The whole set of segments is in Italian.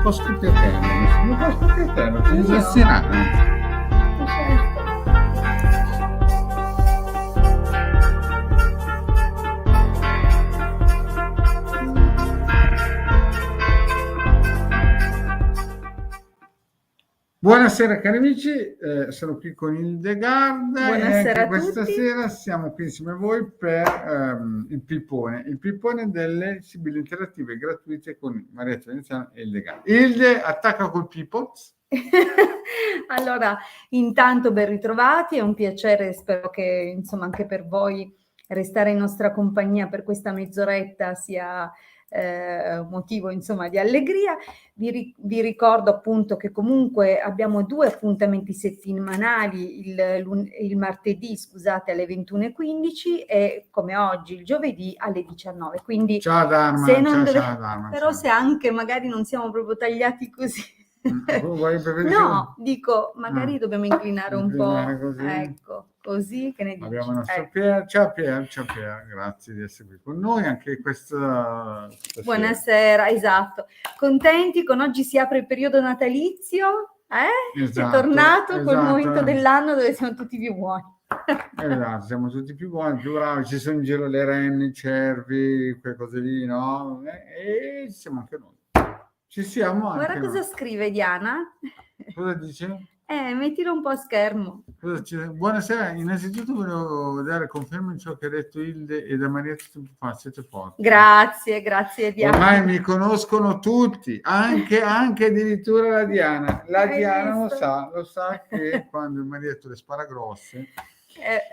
po' scoppietello, un po' scoppietello, ti esagerare. Certo. Buonasera cari amici, sono qui con Hildegarda e Buonasera anche a questa tutti. sera siamo qui insieme a voi per il pippone delle Sibille interattive gratuite con Marietta Veneziano e Hildegarda. Hilde, attacca col pipots. Allora, intanto ben ritrovati, è un piacere, spero che insomma anche per voi restare in nostra compagnia per questa mezz'oretta sia un motivo insomma di allegria. Vi ricordo appunto che comunque abbiamo 2 appuntamenti settimanali, il martedì scusate alle 21:15 e come oggi il giovedì alle 19. Quindi Ciao Dharma, se non ciao deve- Dharma. però se anche magari non siamo proprio tagliati così. No, dico, magari dobbiamo inclinare un po', così. ecco, così che ne dici? Abbiamo il nostro Ecco. Pier, ciao Pier, grazie di essere qui con noi anche questa Buonasera, esatto. Contenti con oggi si apre il periodo natalizio? Esatto, È tornato quel esatto. momento dell'anno dove siamo tutti più buoni. Esatto, siamo tutti più buoni, più bravi, ci sono in giro le renne, i cervi, quelle cose lì, no? E ci siamo anche noi. Ci siamo anche Guarda cosa noi. scrive Diana. Cosa dice? Mettilo un po' a schermo. Buonasera, innanzitutto volevo dare conferma in ciò che ha detto Hilde e da Marietta tempo fa, siete forti. Grazie Diana. Ormai mi conoscono tutti, anche addirittura la Diana. La Diana lo sa che quando il Marietto le spara grosse.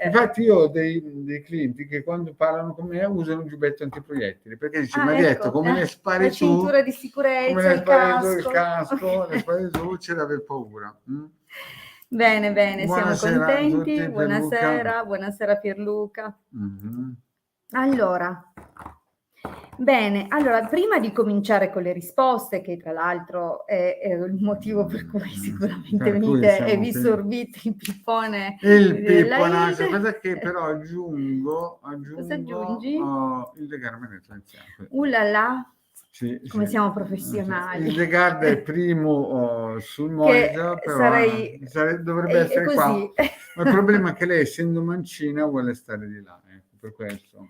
Infatti io ho dei clienti che quando parlano con me usano un giubbetto antiproiettili, perché dice Marietto, come le spari la tu, cintura di sicurezza, come le spari il casco, le spari tu, c'è da aver paura. Bene, Buonasera siamo contenti. tutti, Buonasera Pierluca. Mm-hmm. Allora, prima di cominciare con le risposte, che tra l'altro è il motivo per cui sicuramente venite e vi sorbite il pippone. Il pippone, cosa che però aggiungo. Cosa aggiungi? Il Hildegarda Sì, come siamo professionali. Hildegarda è primo sul monitor, però dovrebbe essere così. Qua. Ma il problema è che lei, essendo mancina, vuole stare di là, per questo.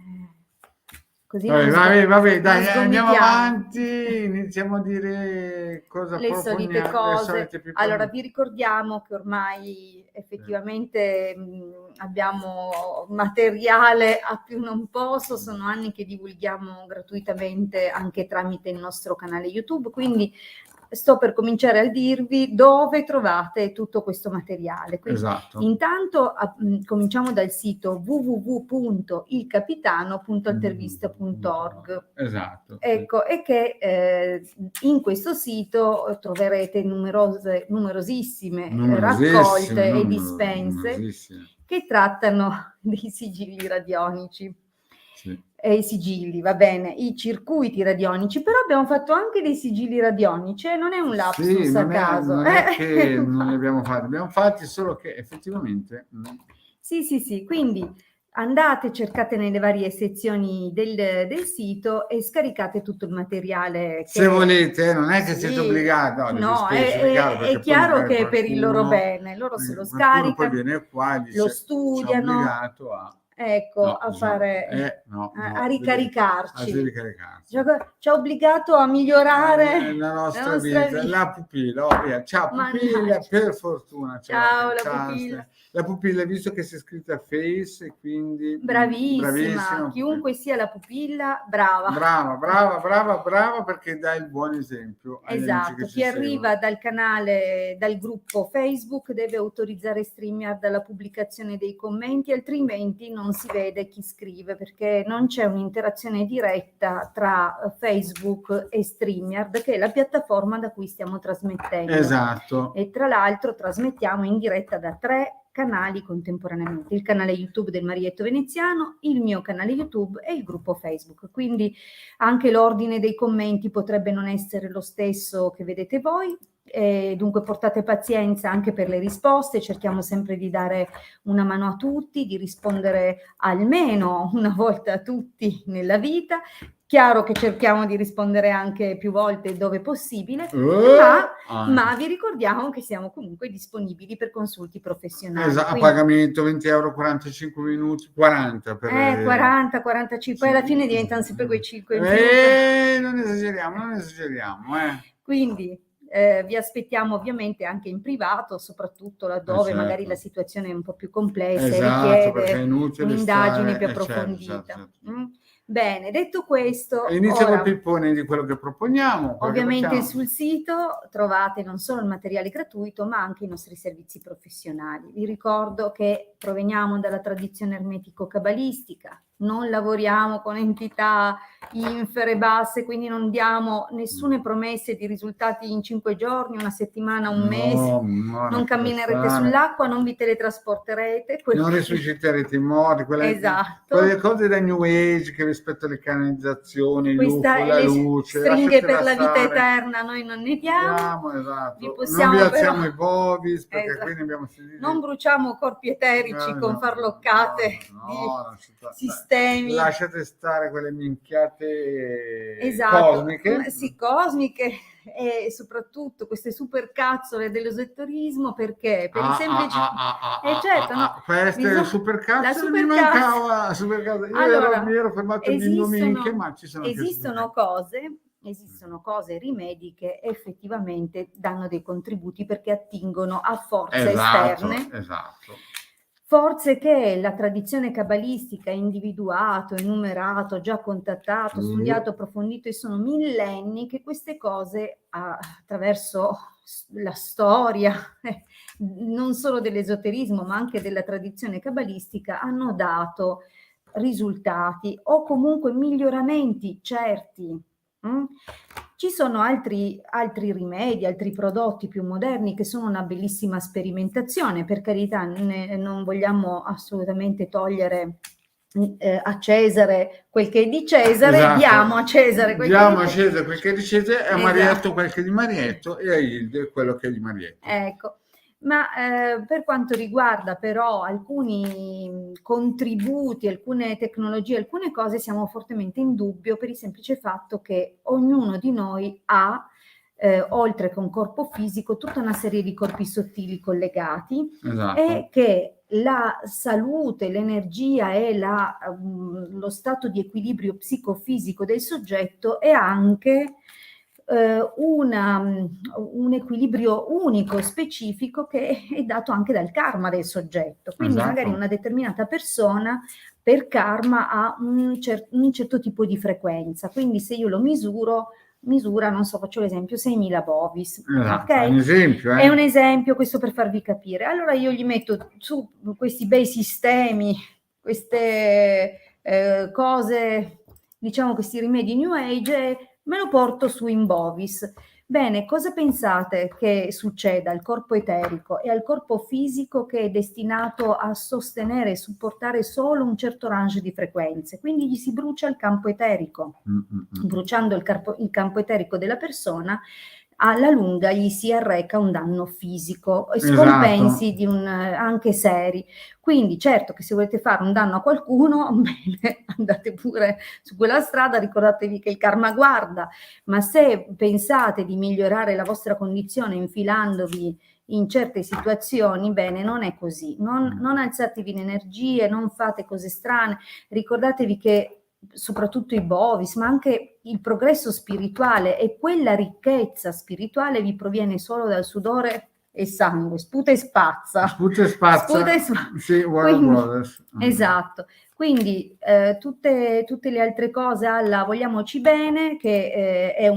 Così vabbè, dai, andiamo avanti, iniziamo a dire cosa le solite cose. Allora, vi ricordiamo che ormai effettivamente abbiamo materiale a più non posso, sono anni che divulghiamo gratuitamente anche tramite il nostro canale YouTube, quindi sto per cominciare a dirvi dove trovate tutto questo materiale. Quindi, intanto cominciamo dal sito www.ilcapitano.altervista.org. Esatto. Ecco, e che in questo sito troverete numerosissime raccolte e dispense che trattano dei sigilli radionici. Sì. I sigilli, va bene, i circuiti radionici, però abbiamo fatto anche dei sigilli radionici, non è un lapsus a caso. Non è che non li abbiamo fatti, solo che effettivamente... Sì, quindi andate, cercate nelle varie sezioni del sito e scaricate tutto il materiale. Se volete, non è che siete obbligati. No, è chiaro che è per il loro bene, loro se lo scaricano, poi viene qua e dice, lo studiano. Obbligato a... a ricaricarci. Ci ha obbligato a migliorare la nostra vita. La pupilla, ciao pupilla, per fortuna. Ciao la pupilla. La pupilla, visto che si è iscritta a Face, e quindi bravissima. Chiunque sia la pupilla, brava, perché dà il buon esempio. Esatto, chi arriva dal canale, dal gruppo Facebook deve autorizzare StreamYard alla pubblicazione dei commenti, altrimenti non si vede chi scrive, perché non c'è un'interazione diretta tra Facebook e StreamYard, che è la piattaforma da cui stiamo trasmettendo. Esatto. E tra l'altro trasmettiamo in diretta da 3 canali contemporaneamente, il canale YouTube del Marietto Veneziano, il mio canale YouTube e il gruppo Facebook, quindi anche l'ordine dei commenti potrebbe non essere lo stesso che vedete voi, dunque portate pazienza anche per le risposte, cerchiamo sempre di dare una mano a tutti, di rispondere almeno una volta a tutti nella vita, Chiaro che cerchiamo di rispondere anche più volte dove possibile, ma vi ricordiamo che siamo comunque disponibili per consulti professionali. Esatto, a pagamento 20 euro, 45 minuti, 40 per 40, 45, poi alla fine diventano sempre quei 5 in più. Non esageriamo. Quindi vi aspettiamo ovviamente anche in privato, soprattutto laddove magari la situazione è un po' più complessa e richiede un'indagine più approfondita. Certo. Bene, detto questo, inizia col pippone di quello che proponiamo. Ovviamente sul sito trovate non solo il materiale gratuito, ma anche i nostri servizi professionali. Vi ricordo che proveniamo dalla tradizione ermetico-cabalistica, non lavoriamo con entità infere, basse, quindi non diamo nessune promesse di risultati in 5 giorni, una settimana, un mese, non camminerete sull'acqua, non vi teletrasporterete. Non risusciterete i morti, quelle cose da New Age che rispetto alle canalizzazioni, l'UFO, la luce. Stringhe per la vita eterna noi non ne diamo. Non vi alziamo i bovis, perché quindi abbiamo sentito... Non bruciamo corpi eterici con farloccate di sistemi. Lasciate stare quelle minchiate cosmiche. Sì, cosmiche. E soprattutto queste supercazzole dell'esoterismo, perché per i semplici queste supercazzole mi mancava mi ero fermato in minchie, ma ci sono esistono cose, rimedi che effettivamente danno dei contributi perché attingono a forze esterne. Forze che la tradizione cabalistica ha individuato, enumerato, già contattato, studiato, approfondito, e sono millenni che queste cose attraverso la storia, non solo dell'esoterismo ma anche della tradizione cabalistica, hanno dato risultati o comunque miglioramenti certi. Ci sono altri rimedi, altri prodotti più moderni che sono una bellissima sperimentazione, per carità, non vogliamo assolutamente togliere a Cesare quel che è di Cesare, diamo a Cesare quel che è di Cesare, a Marietto quel che è di Marietto e a Hilde quello che è di Marietto. Ecco. Ma per quanto riguarda però alcuni contributi, alcune tecnologie, alcune cose, siamo fortemente in dubbio per il semplice fatto che ognuno di noi ha, oltre che un corpo fisico, tutta una serie di corpi sottili collegati, e che la salute, l'energia e lo stato di equilibrio psicofisico del soggetto è anche un equilibrio unico, specifico, che è dato anche dal karma del soggetto. Quindi magari una determinata persona per karma ha un certo tipo di frequenza, quindi se io lo misura, non so, faccio l'esempio, 6.000 bovis. È un esempio, È un esempio, questo per farvi capire. Allora io gli metto su questi bei sistemi, queste cose, diciamo questi rimedi New Age, e me lo porto su in bovis. Bene, cosa pensate che succeda al corpo eterico e al corpo fisico, che è destinato a sostenere e supportare solo un certo range di frequenze? Quindi gli si brucia il campo eterico. Bruciando il campo eterico della persona, alla lunga gli si arreca un danno fisico e scompensi anche seri. Quindi certo che se volete fare un danno a qualcuno, bene, andate pure su quella strada, ricordatevi che il karma guarda, ma se pensate di migliorare la vostra condizione infilandovi in certe situazioni, bene, non è così. Non alzatevi in energie, non fate cose strane, ricordatevi che soprattutto i bovis, ma anche il progresso spirituale e quella ricchezza spirituale vi proviene solo dal sudore e sangue, sputa e spazza. Sì, Brothers. Esatto. Quindi tutte le altre cose, vogliamoci bene, che è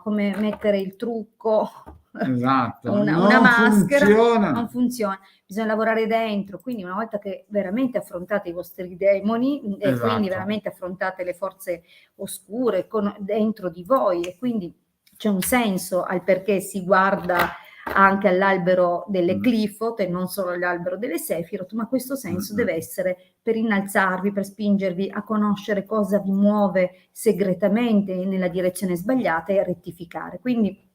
come mettere il trucco, una maschera, non funziona. Bisogna lavorare dentro, quindi una volta che veramente affrontate i vostri demoni e quindi veramente affrontate le forze oscure dentro di voi, e quindi c'è un senso al perché si guarda anche all'albero delle Clifot e non solo all'albero delle Sefirot, ma questo senso deve essere per innalzarvi, per spingervi a conoscere cosa vi muove segretamente nella direzione sbagliata e a rettificare. Quindi,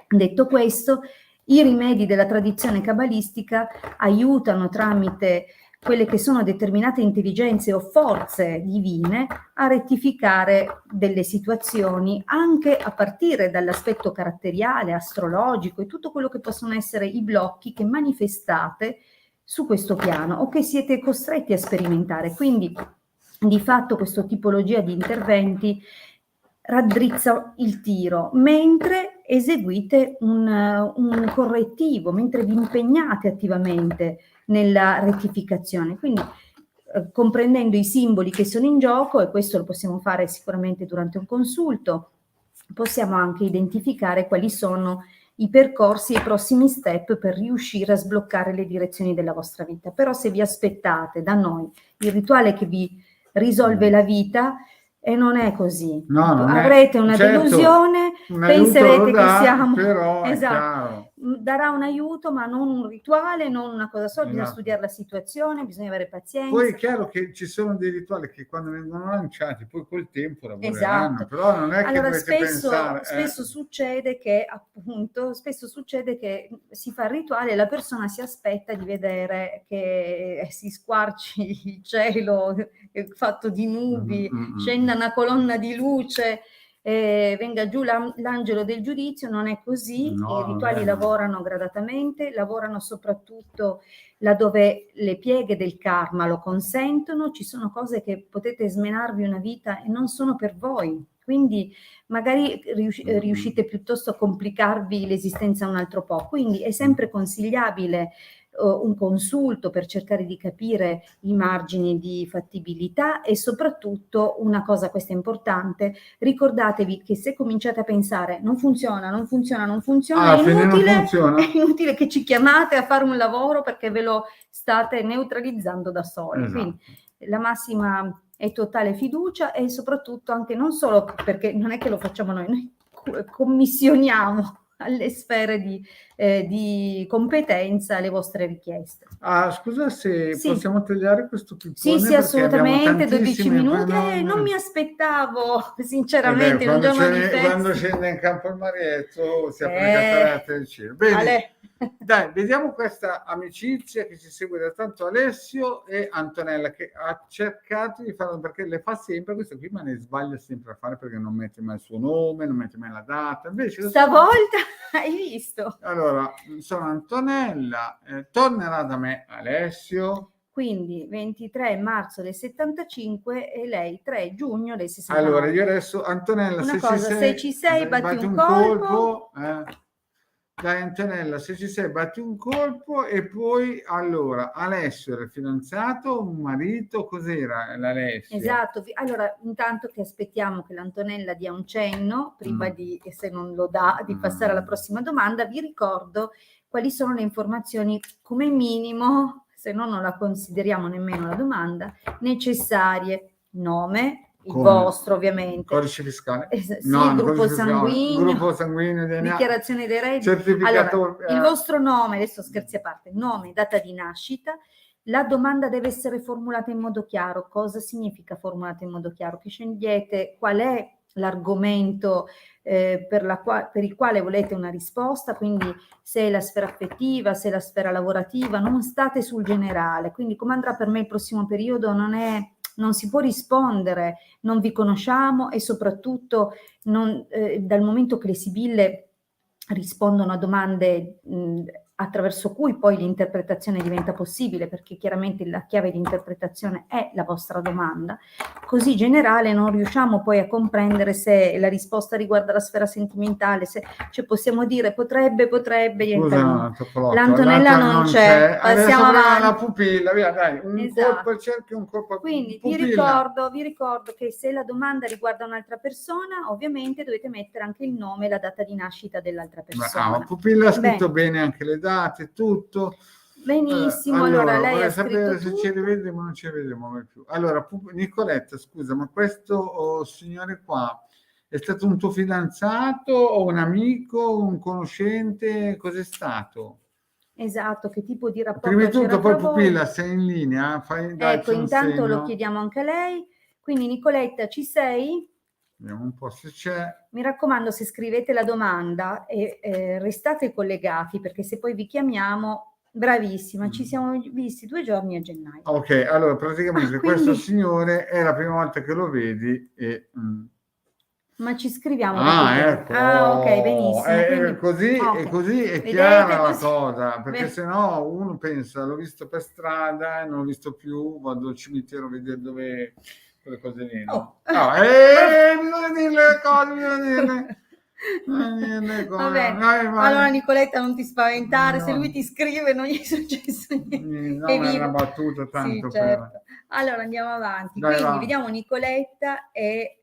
detto questo, i rimedi della tradizione cabalistica aiutano tramite quelle che sono determinate intelligenze o forze divine a rettificare delle situazioni, anche a partire dall'aspetto caratteriale, astrologico e tutto quello che possono essere i blocchi che manifestate su questo piano o che siete costretti a sperimentare. Quindi di fatto questa tipologia di interventi raddrizza il tiro mentre eseguite un correttivo, mentre vi impegnate attivamente nella rettificazione. Quindi comprendendo i simboli che sono in gioco, e questo lo possiamo fare sicuramente durante un consulto, possiamo anche identificare quali sono i percorsi e i prossimi step per riuscire a sbloccare le direzioni della vostra vita. Però se vi aspettate da noi il rituale che vi risolve la vita, e non è così. No, avrete una delusione, penserete che siamo... Però esatto. Darà un aiuto, ma non un rituale, non una cosa sola, bisogna studiare la situazione, bisogna avere pazienza. Poi è chiaro che ci sono dei rituali che quando vengono lanciati poi col tempo lavoreranno, però non è che dovete pensare... Spesso succede che appunto, si fa il rituale e la persona si aspetta di vedere che si squarci il cielo fatto di nubi, scenda una colonna di luce, venga giù l'angelo del giudizio. Non è così. I rituali lavorano gradatamente, lavorano soprattutto laddove le pieghe del karma lo consentono. Ci sono cose che potete smenarvi una vita e non sono per voi, quindi magari riuscite piuttosto a complicarvi l'esistenza un altro po'. Quindi è sempre consigliabile un consulto per cercare di capire i margini di fattibilità e soprattutto una cosa, questa è importante, ricordatevi che se cominciate a pensare non funziona, è inutile che ci chiamate a fare un lavoro perché ve lo state neutralizzando da soli. Esatto. Quindi la massima è totale fiducia e soprattutto anche non solo perché non è che lo facciamo noi commissioniamo alle sfere di competenza le vostre richieste. Scusa se possiamo tagliare questo piccone? Sì, assolutamente, 12 minuti. Non mi aspettavo, sinceramente, quando scende in campo il marietto si apre la catarata del cielo. Bene. Dai, vediamo questa amicizia che ci segue da tanto, Alessio e Antonella, che ha cercato di farlo perché le fa sempre questo qui, ma ne sbaglia sempre a fare perché non mette mai il suo nome, non mette mai la data. Invece stavolta hai visto. Allora, sono Antonella, tornerà da me Alessio. Quindi 23 marzo del 75 e lei 3 giugno del 69. Allora, io adesso, Antonella, se ci sei batti un colpo. Dai Antonella, se ci sei batti un colpo. E poi allora Alessio era fidanzato, un marito, cos'era l'Alessio? Esatto, allora intanto che aspettiamo che l'Antonella dia un cenno prima di, se non lo dà, di passare alla prossima domanda, vi ricordo quali sono le informazioni come minimo, se no non la consideriamo nemmeno la domanda, necessarie: nome, il vostro ovviamente, codice fiscale, gruppo sanguigno, dichiarazione dei redditi. Allora, il vostro nome, adesso scherzi a parte, nome, data di nascita. La domanda deve essere formulata in modo chiaro. Cosa significa formulata in modo chiaro? Che scegliete qual è l'argomento per il quale volete una risposta, quindi se è la sfera affettiva, se è la sfera lavorativa, non state sul generale. Quindi come andrà per me il prossimo periodo non si può rispondere, non vi conosciamo e soprattutto dal momento che le sibille rispondono a domande attraverso cui poi l'interpretazione diventa possibile, perché chiaramente la chiave di interpretazione è la vostra domanda, così generale non riusciamo poi a comprendere se la risposta riguarda la sfera sentimentale, cioè possiamo dire potrebbe l'Antonella non c'è. Passiamo avanti. La pupilla, via, dai, colpo al cerchio, un colpo al quindi vi ricordo che se la domanda riguarda un'altra persona, ovviamente dovete mettere anche il nome e la data di nascita dell'altra persona. La pupilla ha scritto bene anche le date, tutto benissimo. Allora lei ha sapere scritto se ci rivediamo o non ci rivediamo mai più. Allora Nicoletta, scusa, ma questo signore qua è stato un tuo fidanzato o un amico, un conoscente? Cos'è stato? Esatto, che tipo di rapporto prima di tutto, poi pupilla, voi? sei in linea? Ecco, intanto lo chiediamo anche a lei. Quindi Nicoletta, ci sei? Vediamo un po' se c'è. Mi raccomando, se scrivete la domanda e restate collegati, perché se poi vi chiamiamo Bravissima, ci siamo visti 2 giorni a gennaio. Ok, allora praticamente questo signore è la prima volta che lo vedi e... Ma ci scriviamo. Ecco. Ok, benissimo. Quindi, così, okay. E così è chiara la cosa, perché se no uno pensa, l'ho visto per strada, non l'ho visto più, vado al cimitero a vedere dove... quelle cose lì, no? Bisogna dire le cose, Va bene. Allora Nicoletta, non ti spaventare, se lui ti scrive non gli è successo niente. No, ma è una battuta tanto sì, certo. Allora andiamo avanti. Quindi vediamo Nicoletta e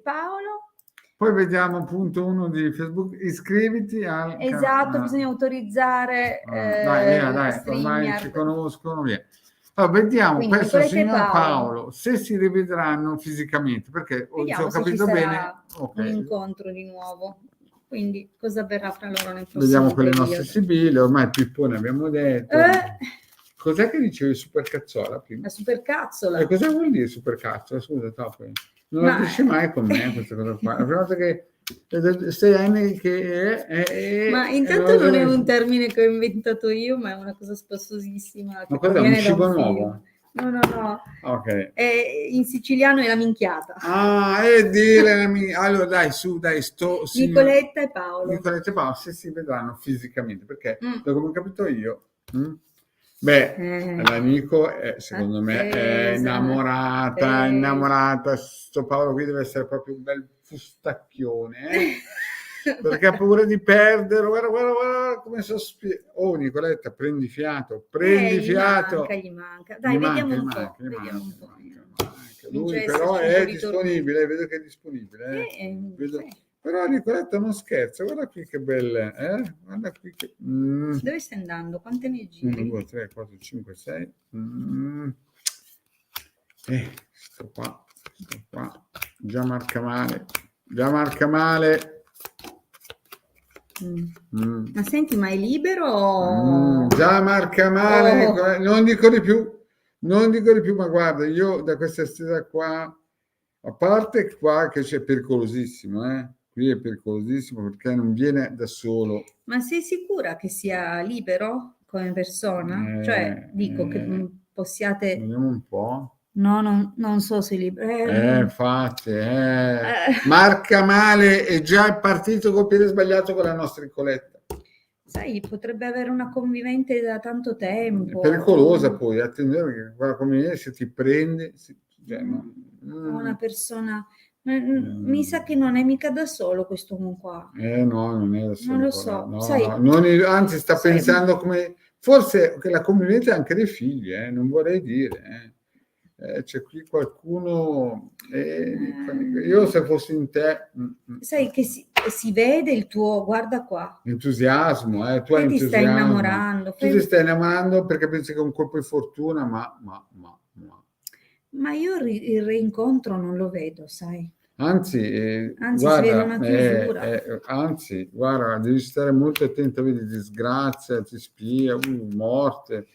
Paolo. Poi vediamo appunto uno di Facebook, iscriviti al canale. Esatto, bisogna autorizzare dai, ormai ci conoscono, via. Allora, vediamo. Quindi, questo signor Paolo, se si rivedranno fisicamente, perché vediamo, ho capito bene, un incontro di nuovo. Quindi cosa avverrà fra loro nel prossimo vediamo con le nostre sibille, ormai Pippone abbiamo detto. Cos'è che dicevi supercazzola prima? La supercazzola. E cosa vuol dire supercazzola? Scusa, non la dici mai con me questa cosa qua. La prima volta che 6 anni che ma intanto non è un termine che ho inventato io, ma è una cosa spassosissima. Ma cos'è, un cibo nuovo? No. Ok. In siciliano è la minchiata. Allora dai, Nicoletta e Paolo. Nicoletta e Paolo, se si vedranno fisicamente, perché da come ho capito io... la Nico secondo me è innamorata. Sto Paolo qui deve essere proprio un bel fustacchione, perché ha paura di perdere. Guarda come sospira. Oh Nicoletta, prendi fiato. Gli manca. Dai, vediamo un po'. Lui però è disponibile, vedo che è disponibile. Però Nicoletta non scherza, guarda qui che belle, guarda qui che... Dove stai andando? Quante ne giri? 1, 2, 3, 4, 5, 6. Sto qua. Già marca male. Ma senti, ma è libero? Già marca male, non dico di più, ma guarda, io da questa strada qua, a parte qua che c'è pericolosissimo, qui è pericolosissimo perché non viene da solo. Ma sei sicura che sia libero come persona? Cioè, dico che possiate... Vediamo un po'. No, non so se è libero. Infatti, marca male, è già partito col piede sbagliato con la nostra Nicoletta. Sai, potrebbe avere una convivente da tanto tempo. È pericolosa poi, attenzione che quella convivente se ti prende... Una persona... Mi sa che non è mica da solo questo uomo qua. No, non è da solo. Non lo so. No, sai, anzi sta pensando come... Forse che la convivente ha anche dei figli, non vorrei dire. C'è qui qualcuno... io se fossi in te... Sai che si vede il tuo... Guarda qua. Entusiasmo, tu hai entusiasmo. Ti stai innamorando. Tu ti stai innamorando perché pensi che è un colpo di fortuna, ma io il reincontro non lo vedo, sai. Anzi guarda, si vede una chiusura. Anzi, guarda, devi stare molto attento, vedi disgrazia, ti spia, morte.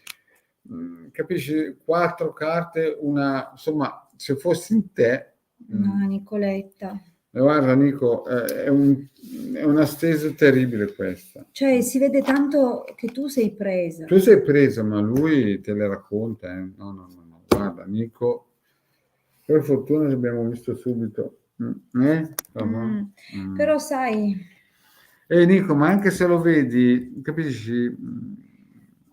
Capisci? 4 carte, insomma, se fossi in te... No, Nicoletta. Guarda Nico, è una stesa terribile questa. Cioè si vede tanto che tu sei presa. Tu sei presa, ma lui te le racconta. No. Guarda Nico, per fortuna ci abbiamo visto subito. Però sai... Nico, ma anche se lo vedi, capisci?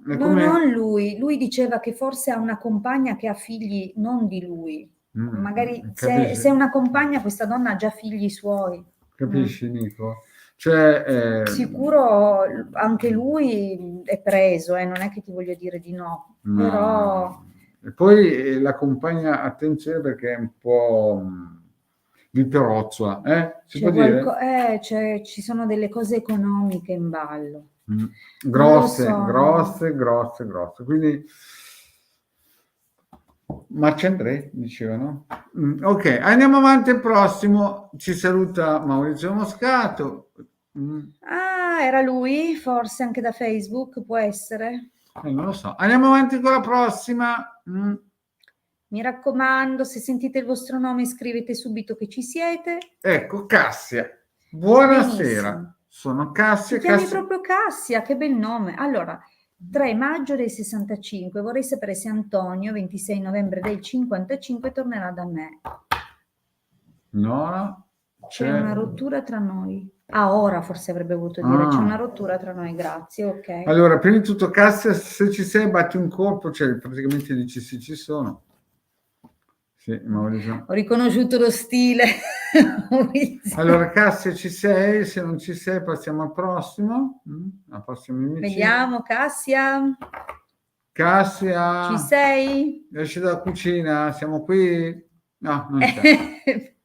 Non lui diceva che forse ha una compagna che ha figli non di lui. Magari se una compagna, questa donna ha già figli suoi. Capisci Nico? Cioè, sicuro anche lui è preso, non è che ti voglio dire di no. Però... E poi la compagna, attenzione perché è un po' viperozzola, si può dire? Ci sono delle cose economiche in ballo. Grosse. Quindi Marciandre dicevano. Ok, andiamo avanti al prossimo. Ci saluta Maurizio Moscato. Era lui, forse anche da Facebook, può essere. Non lo so. Andiamo avanti con la prossima. Mi raccomando, se sentite il vostro nome scrivete subito che ci siete. Ecco, Cassia. Buonasera. Benissimo. Sono Cassia. Ti chiami proprio Cassia, che bel nome. Allora, 3 maggio del 65. Vorrei sapere se Antonio, 26 novembre del 55, tornerà da me. No. C'è una rottura tra noi. Ah, ora forse avrebbe voluto dire c'è una rottura tra noi, grazie, ok. Allora, prima di tutto, Cassia, se ci sei, batti un colpo, cioè praticamente dici sì, ci sono. Sì, Maurizio. Ho riconosciuto lo stile. Allora, Cassia, ci sei? Se non ci sei, passiamo al prossimo. Al prossimo Vediamo, Cassia. Cassia. Ci sei? Esci dalla cucina, siamo qui? No, non c'è.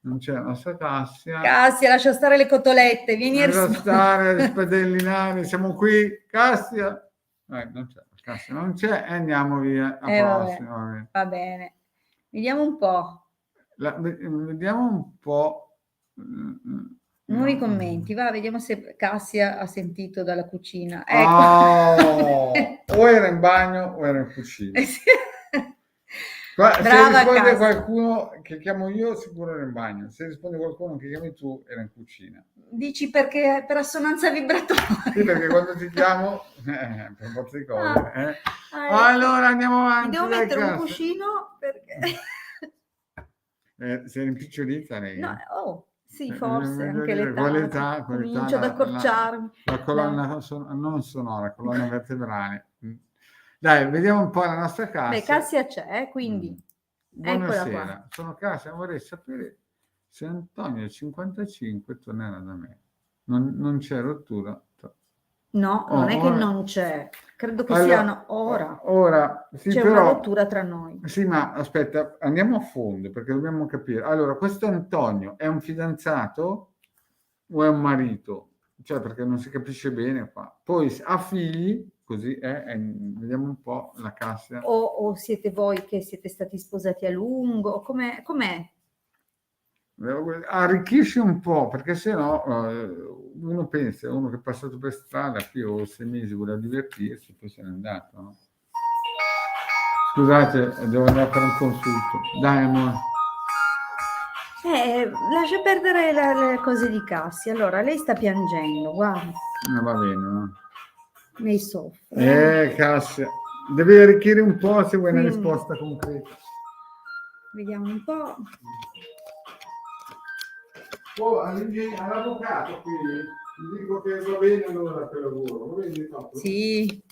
Non c'è la nostra Cassia. Cassia, lascia stare le cotolette, vieni a stare, spadellinare, siamo qui, Cassia. Non c'è, Cassia non c'è e andiamo via. Prossima. Va bene. Vediamo un po'. Vediamo un po'. Nuovi commenti, va, vediamo se Cassia ha sentito dalla cucina. Ecco. O era in bagno o era in cucina. Brava, se risponde qualcuno che chiamo io, sicuro era in bagno. Se risponde qualcuno che chiami tu, era in cucina. Dici perché per assonanza vibratoria? Sì, perché quando ti chiamo, per forza di cose. Allora andiamo avanti. Mi devo mettere un cuscino perché... sei rimpicciolita lei? No, sì, forse anche l'età. Comincio ad accorciarmi. La colonna non sonora, colonna vertebrale. Dai, vediamo un po' la nostra Cassia. Beh, Cassia c'è, quindi. Buonasera, sono Cassia, vorrei sapere se Antonio 55 tornerà da me. Non c'è rottura. No, non è che non c'è. Credo che siano ora. Ora sì, c'è però, una rottura tra noi. Sì, ma aspetta, andiamo a fondo perché dobbiamo capire. Allora, questo Antonio è un fidanzato o è un marito? Cioè, perché non si capisce bene qua. Poi ha figli, così vediamo un po' la Cassia. O siete voi che siete stati sposati a lungo? Com'è? Arricchisci un po', perché sennò uno pensa, uno che è passato per strada qui o 6 mesi voleva divertirsi, poi se n'è andato, no? Scusate, devo andare a fare un consulto. Dai, amore. Lascia perdere le cose di Cassia. Allora, lei sta piangendo, guarda. Va bene, no? Lei soffre. Cassia, devi arricchire un po' se vuoi una risposta concreta. Vediamo un po'. All'avvocato qui gli dico che va bene allora per lavoro. Va bene, sì.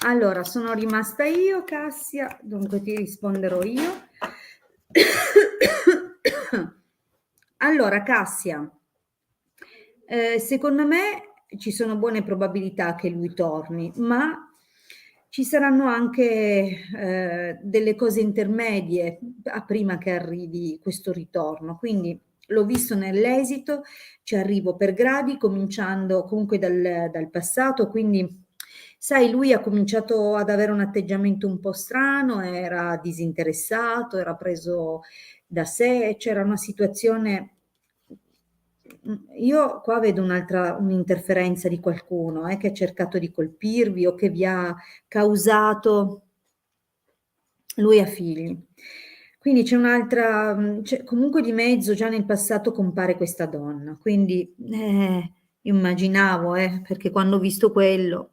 Allora, sono rimasta io, Cassia, dunque ti risponderò io. Allora, Cassia, secondo me ci sono buone probabilità che lui torni, ma ci saranno anche delle cose intermedie prima che arrivi questo ritorno, quindi l'ho visto nell'esito, ci arrivo per gradi, cominciando comunque dal passato, quindi sai, lui ha cominciato ad avere un atteggiamento un po' strano, era disinteressato, era preso da sé, c'era una situazione... Io qua vedo un'interferenza di qualcuno che ha cercato di colpirvi o che vi ha causato... Lui ha figli. Quindi c'è un'altra... comunque di mezzo già nel passato compare questa donna, quindi immaginavo, perché quando ho visto quello...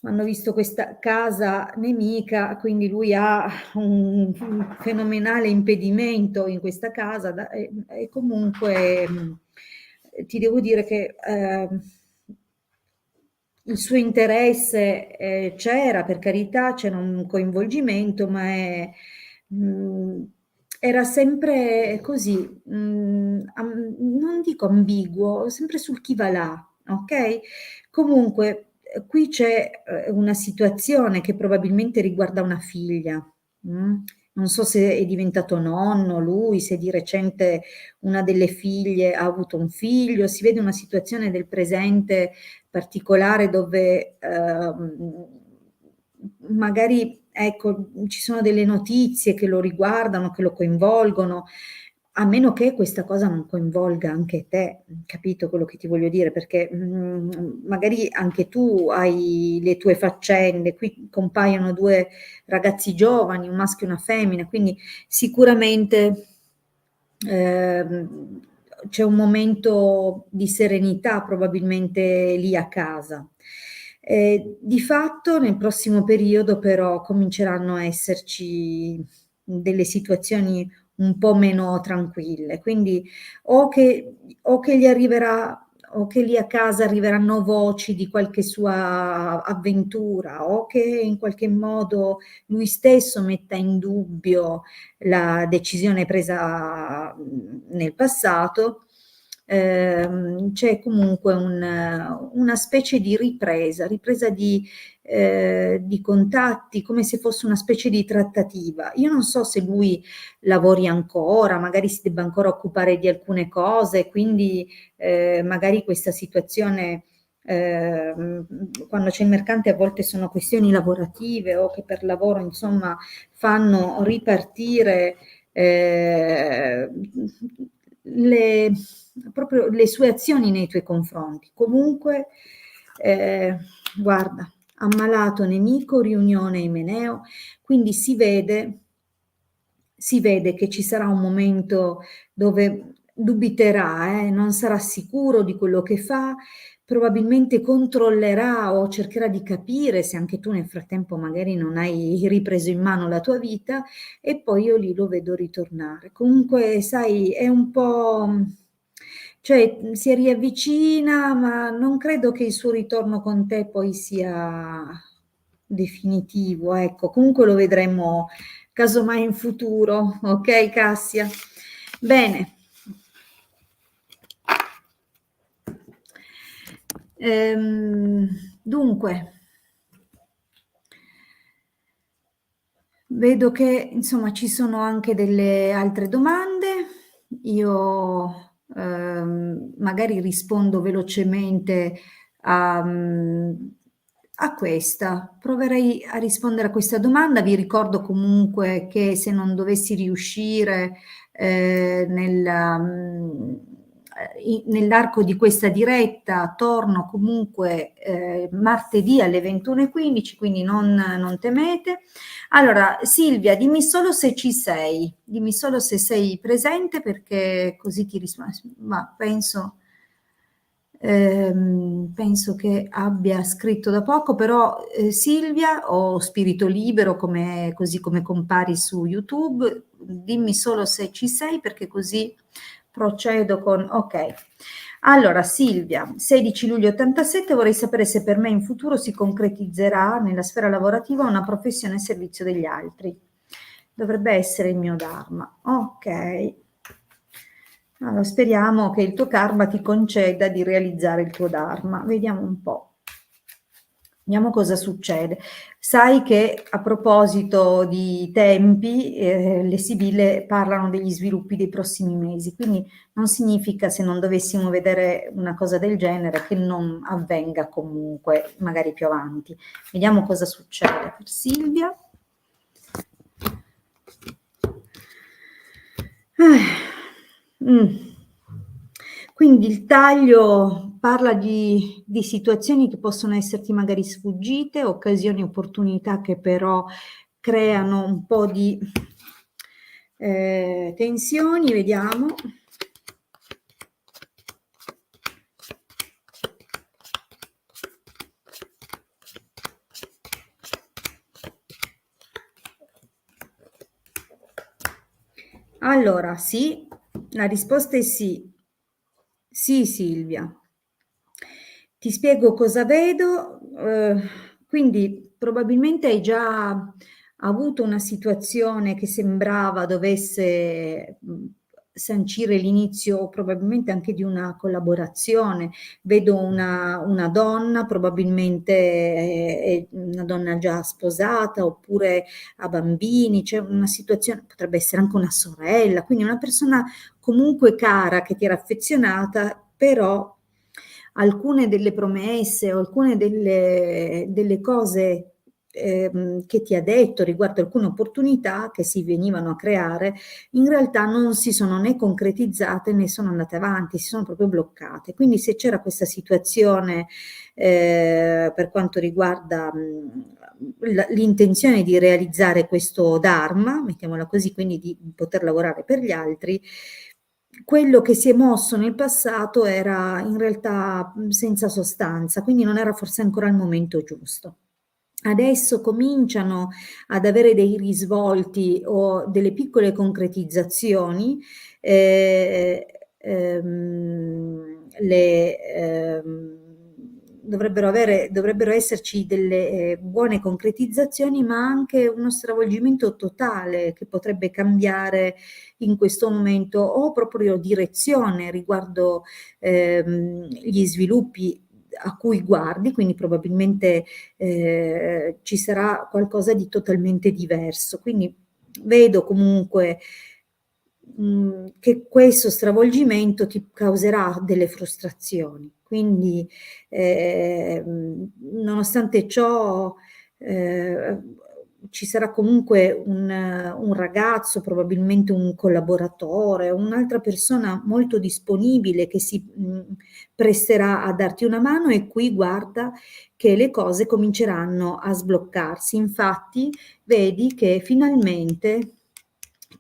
Hanno visto questa casa nemica, quindi lui ha un fenomenale impedimento in questa casa e comunque ti devo dire che il suo interesse c'era, per carità, c'era un coinvolgimento, ma era sempre così, non dico ambiguo, sempre sul chi va là, ok? Comunque qui c'è una situazione che probabilmente riguarda una figlia. Non so se è diventato nonno lui, se di recente una delle figlie ha avuto un figlio, si vede una situazione del presente particolare dove magari ecco, ci sono delle notizie che lo riguardano, che lo coinvolgono, a meno che questa cosa non coinvolga anche te, capito quello che ti voglio dire? Perché magari anche tu hai le tue faccende, qui compaiono 2 ragazzi giovani, un maschio e una femmina, quindi sicuramente c'è un momento di serenità probabilmente lì a casa. Di fatto nel prossimo periodo però cominceranno a esserci delle situazioni un po' meno tranquille, quindi o che gli arriverà o che lì a casa arriveranno voci di qualche sua avventura, o che in qualche modo lui stesso metta in dubbio la decisione presa nel passato. C'è comunque una specie di ripresa di contatti, come se fosse una specie di trattativa. Io non so se lui lavori ancora, magari si debba ancora occupare di alcune cose, quindi magari questa situazione, quando c'è il mercante, a volte sono questioni lavorative o che per lavoro insomma fanno ripartire proprio le sue azioni nei tuoi confronti. Comunque, guarda, ammalato nemico, riunione Imeneo, quindi si vede che ci sarà un momento dove dubiterà, non sarà sicuro di quello che fa, probabilmente controllerà o cercherà di capire se anche tu nel frattempo magari non hai ripreso in mano la tua vita, e poi io lì lo vedo ritornare. Comunque, sai, è un po', cioè si riavvicina, ma non credo che il suo ritorno con te poi sia definitivo, ecco. Comunque lo vedremo casomai in futuro, ok Cassia? Bene. Dunque, vedo che insomma ci sono anche delle altre domande. Io magari rispondo velocemente a questa. Proverei a rispondere a questa domanda. Vi ricordo comunque che se non dovessi riuscire nell'arco di questa diretta, torno comunque martedì alle 21:15, quindi non temete. Allora, Silvia, dimmi solo se ci sei, dimmi solo se sei presente, perché così ti rispondo. Ma penso che abbia scritto da poco, però Silvia, o Spirito Libero, così come compari su YouTube, dimmi solo se ci sei, perché così procedo con... Ok. Allora, Silvia, 16 luglio 87, vorrei sapere se per me in futuro si concretizzerà nella sfera lavorativa una professione a servizio degli altri. Dovrebbe essere il mio Dharma. Ok. Allora, speriamo che il tuo karma ti conceda di realizzare il tuo Dharma. Vediamo un po'. Vediamo cosa succede. Sai che a proposito di tempi, le Sibille parlano degli sviluppi dei prossimi mesi, quindi non significa, se non dovessimo vedere una cosa del genere, che non avvenga comunque, magari più avanti. Vediamo cosa succede per Silvia. Quindi il taglio parla di situazioni che possono esserti magari sfuggite, occasioni, opportunità che però creano un po' di tensioni. Vediamo. Allora, sì, la risposta è sì. Sì, Silvia. Ti spiego cosa vedo. Quindi probabilmente hai già avuto una situazione che sembrava dovesse sancire l'inizio probabilmente anche di una collaborazione. Vedo una donna, probabilmente è una donna già sposata oppure ha bambini, c'è una situazione, potrebbe essere anche una sorella, quindi una persona comunque cara che ti era affezionata, però alcune delle promesse o alcune delle cose che ti ha detto riguardo alcune opportunità che si venivano a creare, in realtà non si sono né concretizzate né sono andate avanti, si sono proprio bloccate. Quindi se c'era questa situazione per quanto riguarda l'intenzione di realizzare questo Dharma, mettiamola così, quindi di poter lavorare per gli altri, quello che si è mosso nel passato era in realtà senza sostanza, quindi non era forse ancora il momento giusto. Adesso cominciano ad avere dei risvolti o delle piccole concretizzazioni, dovrebbero esserci delle buone concretizzazioni, ma anche uno stravolgimento totale che potrebbe cambiare in questo momento o proprio direzione riguardo gli sviluppi a cui guardi, quindi probabilmente ci sarà qualcosa di totalmente diverso. Quindi vedo comunque che questo stravolgimento ti causerà delle frustrazioni. Quindi nonostante ciò ci sarà comunque un ragazzo, probabilmente un collaboratore, un'altra persona molto disponibile che si presterà a darti una mano, e qui guarda che le cose cominceranno a sbloccarsi. Infatti vedi che finalmente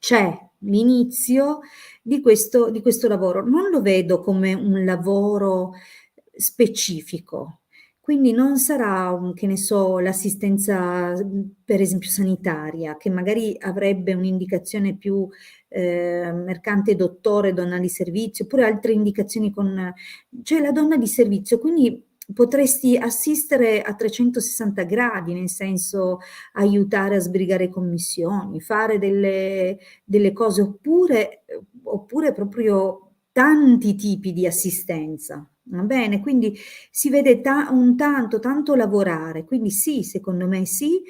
c'è l'inizio di questo lavoro. Non lo vedo come un lavoro specifico, quindi non sarà, che ne so, l'assistenza per esempio sanitaria, che magari avrebbe un'indicazione più mercante dottore, donna di servizio, oppure altre indicazioni cioè la donna di servizio, quindi potresti assistere a 360 gradi, nel senso aiutare a sbrigare commissioni, fare delle cose, oppure proprio tanti tipi di assistenza. Va bene? Quindi si vede tanto lavorare. Quindi sì, secondo me sì,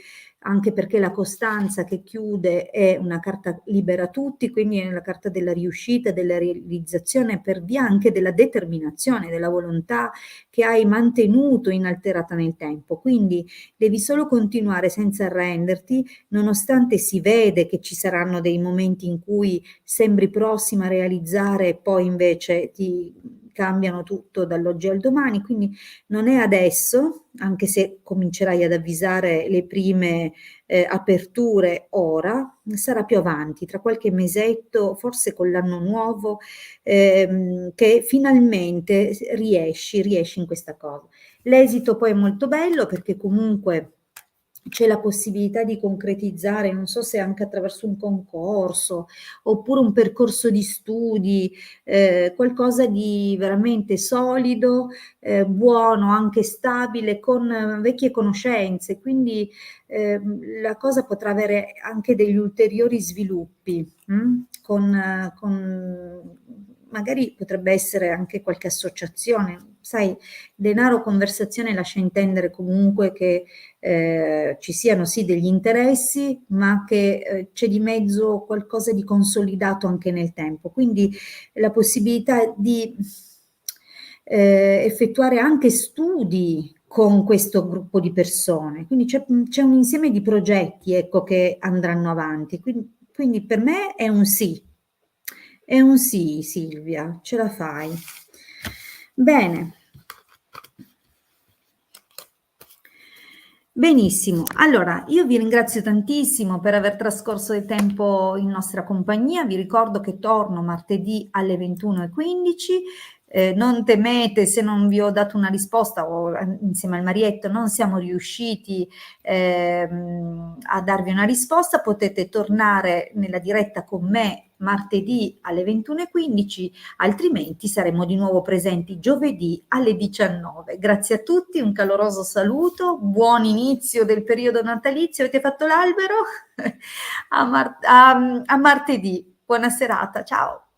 anche perché la costanza che chiude è una carta libera a tutti, quindi è la carta della riuscita, della realizzazione, per via anche della determinazione, della volontà che hai mantenuto inalterata nel tempo. Quindi devi solo continuare senza arrenderti, nonostante si vede che ci saranno dei momenti in cui sembri prossima a realizzare e poi invece ti cambiano tutto dall'oggi al domani, quindi non è adesso, anche se comincerai ad avvisare le prime aperture ora, sarà più avanti, tra qualche mesetto, forse con l'anno nuovo, che finalmente riesci in questa cosa. L'esito poi è molto bello perché comunque c'è la possibilità di concretizzare, non so se anche attraverso un concorso oppure un percorso di studi, qualcosa di veramente solido, buono, anche stabile, con vecchie conoscenze. Quindi la cosa potrà avere anche degli ulteriori sviluppi, con magari potrebbe essere anche qualche associazione. Sai, denaro conversazione lascia intendere comunque che ci siano sì degli interessi, ma che c'è di mezzo qualcosa di consolidato anche nel tempo. Quindi la possibilità di effettuare anche studi con questo gruppo di persone. Quindi c'è un insieme di progetti, ecco, che andranno avanti. Quindi per me è un sì. È un sì, Silvia, ce la fai. Bene. Benissimo, allora io vi ringrazio tantissimo per aver trascorso del tempo in nostra compagnia, vi ricordo che torno martedì alle 21:15, non temete se non vi ho dato una risposta o insieme al Marietto non siamo riusciti a darvi una risposta, potete tornare nella diretta con me martedì alle 21:15, altrimenti saremo di nuovo presenti giovedì alle 19. Grazie a tutti, un caloroso saluto, buon inizio del periodo natalizio. Avete fatto l'albero? A martedì, buona serata, ciao!